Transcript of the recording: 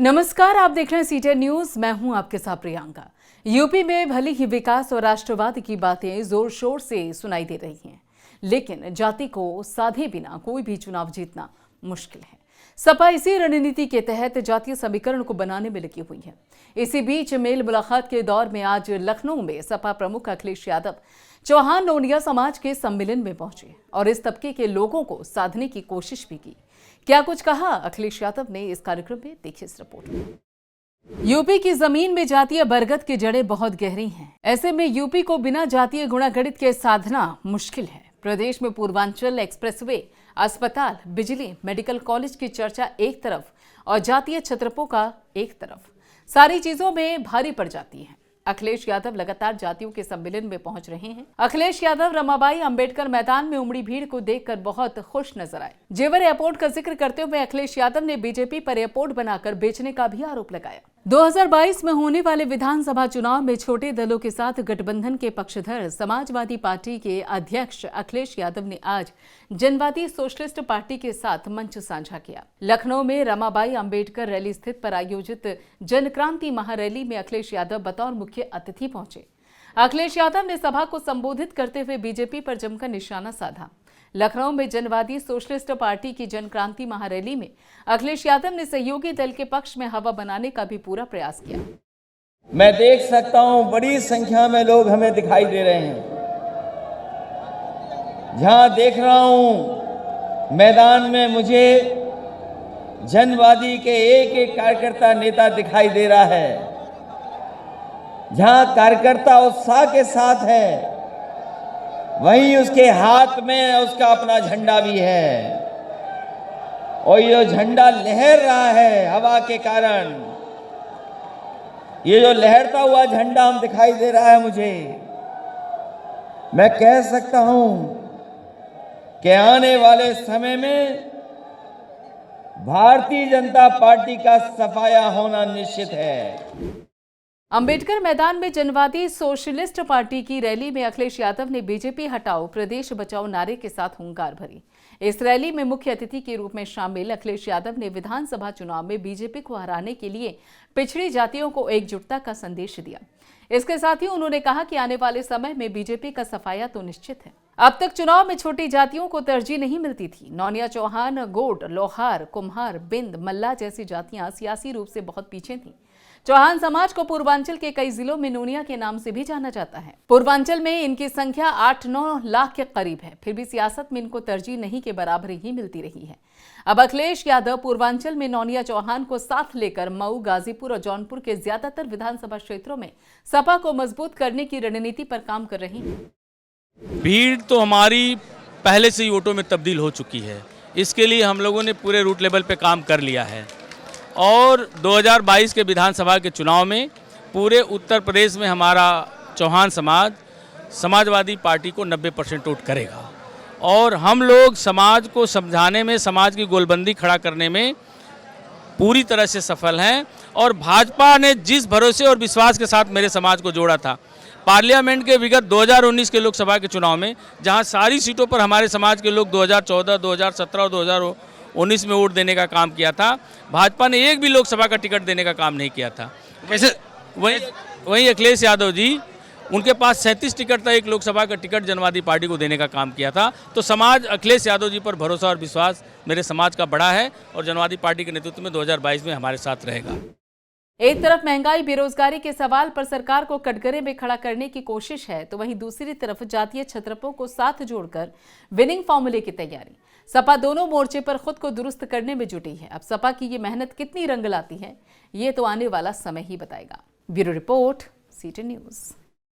नमस्कार, आप देख रहे हैं सीटी न्यूज। मैं हूं आपके साथ प्रियंका। यूपी में भले ही विकास और राष्ट्रवाद की बातें जोर शोर से सुनाई दे रही हैं, लेकिन जाति को साधे बिना कोई भी चुनाव जीतना मुश्किल है। सपा इसी रणनीति के तहत जातीय समीकरण को बनाने में लगी हुई है। इसी बीच मेल मुलाकात के दौर में आज लखनऊ में सपा प्रमुख अखिलेश यादव चौहान नोनिया समाज के सम्मेलन में पहुंचे और इस तबके के लोगों को साधने की कोशिश भी की। क्या कुछ कहा अखिलेश यादव ने, इस कार्यक्रम में देखिए इस रिपोर्ट में। यूपी की जमीन में जातीय बरगद की जड़ें बहुत गहरी हैं। ऐसे में यूपी को बिना जातीय गुणागणित के साधना मुश्किल है। प्रदेश में पूर्वांचल एक्सप्रेसवे, अस्पताल, बिजली, मेडिकल कॉलेज की चर्चा एक तरफ और जातीय छत्रपों का एक तरफ, सारी चीजों में भारी पड़ जाती है। अखिलेश यादव लगातार जातियों के सम्मेलन में पहुंच रहे हैं। अखिलेश यादव रमाबाई अंबेडकर मैदान में उमड़ी भीड़ को देखकर बहुत खुश नजर आए। जेवर एयरपोर्ट का जिक्र करते हुए अखिलेश यादव ने बीजेपी पर एयरपोर्ट बनाकर बेचने का भी आरोप लगाया। 2022 में होने वाले विधानसभा चुनाव में छोटे दलों के साथ गठबंधन के पक्षधर समाजवादी पार्टी के अध्यक्ष अखिलेश यादव ने आज जनवादी सोशलिस्ट पार्टी के साथ मंच साझा किया। लखनऊ में रमाबाई अंबेडकर रैली स्थित पर आयोजित जनक्रांति महारैली में अखिलेश यादव बतौर मुख्य अतिथि पहुंचे। अखिलेश यादव ने सभा को संबोधित करते हुए बीजेपी पर जमकर निशाना साधा। लखनऊ में जनवादी सोशलिस्ट पार्टी की जनक्रांति महारैली में अखिलेश यादव ने सहयोगी दल के पक्ष में हवा बनाने का भी पूरा प्रयास किया। मैं देख सकता हूं बड़ी संख्या में लोग हमें दिखाई दे रहे हैं। जहां देख रहा हूं मैदान में मुझे जनवादी के एक एक कार्यकर्ता नेता दिखाई दे रहा है। जहां कार्यकर्ता उत्साह के साथ है, वहीं उसके हाथ में उसका अपना झंडा भी है और ये झंडा लहर रहा है हवा के कारण। ये जो लहरता हुआ झंडा हम दिखाई दे रहा है मुझे, मैं कह सकता हूं कि आने वाले समय में भारतीय जनता पार्टी का सफाया होना निश्चित है। अंबेडकर मैदान में जनवादी सोशलिस्ट पार्टी की रैली में अखिलेश यादव ने बीजेपी हटाओ प्रदेश बचाओ नारे के साथ हुंकार भरी। इस रैली में मुख्य अतिथि के रूप में शामिल अखिलेश यादव ने विधानसभा चुनाव में बीजेपी को हराने के लिए पिछड़ी जातियों को एकजुटता का संदेश दिया। इसके साथ ही उन्होंने कहा कि आने वाले समय में बीजेपी का सफाया तो निश्चित है। अब तक चुनाव में छोटी जातियों को तरजीह नहीं मिलती थी। नौनिया, चौहान, गोड, लोहार, कुम्हार, बिंद, मल्ला जैसी जातियां सियासी रूप से बहुत पीछे थीं। चौहान समाज को पूर्वांचल के कई जिलों में नोनिया के नाम से भी जाना जाता है। पूर्वांचल में इनकी संख्या 8-9 लाख के करीब है, फिर भी सियासत में इनको तरजीह नहीं के बराबर ही मिलती रही है। अब अखिलेश यादव पूर्वांचल में नौनिया, चौहान को साथ लेकर मऊ, गाजीपुर और जौनपुर के ज्यादातर विधानसभा क्षेत्रों में सपा को मजबूत करने की रणनीति पर काम कर रहे हैं। भीड़ तो हमारी पहले से ही वोटों में तब्दील हो चुकी है। इसके लिए हम लोगों ने पूरे रूट लेवल पे काम कर लिया है और 2022 के विधानसभा के चुनाव में पूरे उत्तर प्रदेश में हमारा चौहान समाज समाजवादी पार्टी को 90% वोट करेगा और हम लोग समाज को समझाने में, समाज की गोलबंदी खड़ा करने में पूरी तरह से सफल हैं। और भाजपा ने जिस भरोसे और विश्वास के साथ मेरे समाज को जोड़ा था, पार्लियामेंट के विगत 2019 के लोकसभा के चुनाव में, जहां सारी सीटों पर हमारे समाज के लोग 2014, 2017 और 2019 में वोट देने का काम किया था, भाजपा ने एक भी लोकसभा का टिकट देने का काम नहीं किया था। वैसे वहीं अखिलेश यादव जी, उनके पास 37 टिकट था, एक लोकसभा का टिकट जनवादी पार्टी को देने का काम किया था। तो समाज अखिलेश यादव जी पर भरोसा और विश्वास मेरे समाज का बड़ा है और जनवादी पार्टी के नेतृत्व में 2022 में हमारे साथ रहेगा। एक तरफ महंगाई, बेरोजगारी के सवाल पर सरकार को कटघरे में खड़ा करने की कोशिश है, तो वहीं दूसरी तरफ जातीय छत्रपों को साथ जोड़कर विनिंग फॉर्मूले की तैयारी। सपा दोनों मोर्चे पर खुद को दुरुस्त करने में जुटी है। अब सपा की ये मेहनत कितनी रंग लाती है, ये तो आने वाला समय ही बताएगा। ब्यूरो रिपोर्ट, सीटी न्यूज।